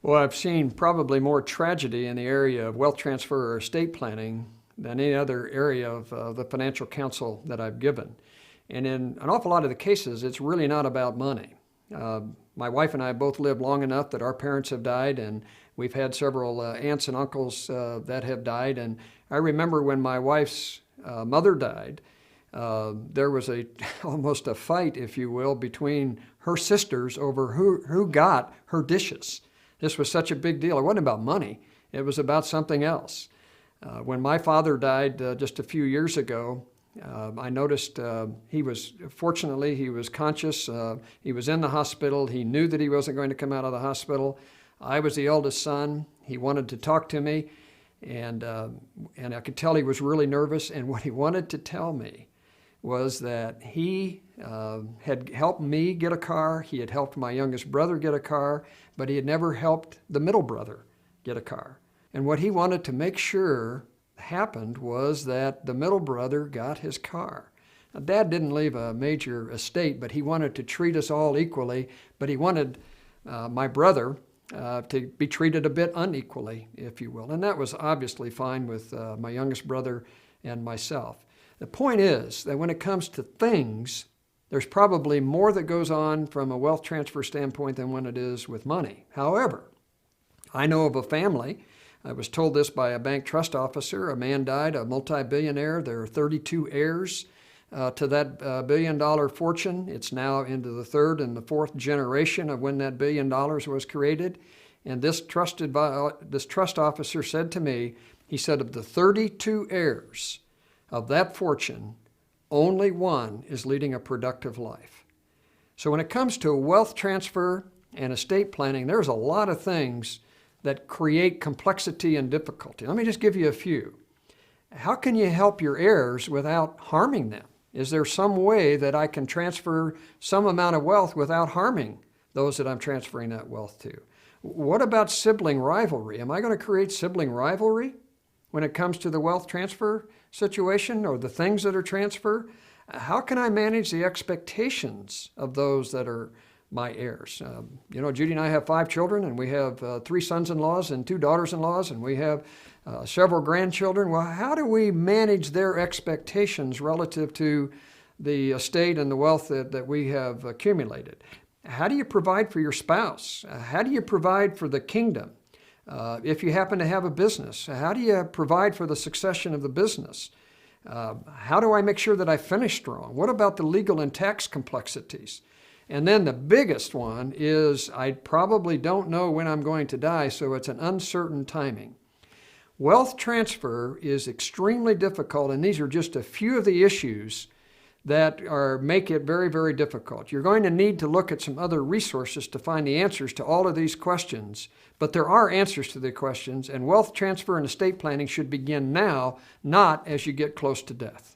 Well, I've seen probably more tragedy in the area of wealth transfer or estate planning than any other area of the financial counsel that I've given. And in an awful lot of the cases, it's really not about money. My wife and I both lived long enough that our parents have died, and we've had several aunts and uncles that have died. And I remember when my wife's mother died, there was almost a fight, if you will, between her sisters over who got her dishes. This was such a big deal. It wasn't about money. It was about something else. When my father died just a few years ago, I noticed fortunately, he was conscious. He was in the hospital. He knew that he wasn't going to come out of the hospital. I was the eldest son. He wanted to talk to me, and I could tell he was really nervous. And what he wanted to tell me was that he had helped me get a car. He had helped my youngest brother get a car, but he had never helped the middle brother get a car. And what he wanted to make sure happened was that the middle brother got his car. Now, Dad didn't leave a major estate, but he wanted to treat us all equally, but he wanted my brother to be treated a bit unequally, if you will. And that was obviously fine with my youngest brother and myself. The point is that when it comes to things, there's probably more that goes on from a wealth transfer standpoint than when it is with money. However, I know of a family. I was told this by a bank trust officer. A man died, a multi-billionaire. There are 32 heirs to that billion-dollar fortune. It's now into the third and the fourth generation of when that $1 billion was created. And this trust officer said to me, he said, of the 32 heirs of that fortune, only one is leading a productive life. So when it comes to wealth transfer and estate planning, there's a lot of things that create complexity and difficulty. Let me just give you a few. How can you help your heirs without harming them? Is there some way that I can transfer some amount of wealth without harming those that I'm transferring that wealth to? What about sibling rivalry? Am I going to create sibling rivalry when it comes to the wealth transfer situation or the things that are transferred? How can I manage the expectations of those that are my heirs? Judy and I have 5 children, and we have 3 sons-in-laws and 2 daughters-in-laws, and we have several grandchildren. Well, how do we manage their expectations relative to the estate and the wealth that we have accumulated? How do you provide for your spouse? How do you provide for the kingdom? If you happen to have a business, how do you provide for the succession of the business? How do I make sure that I finish strong? What about the legal and tax complexities? And then the biggest one is I probably don't know when I'm going to die, so it's an uncertain timing. Wealth transfer is extremely difficult, and these are just a few of the issues that make it very, very difficult. You're going to need to look at some other resources to find the answers to all of these questions, but there are answers to the questions, and wealth transfer and estate planning should begin now, not as you get close to death.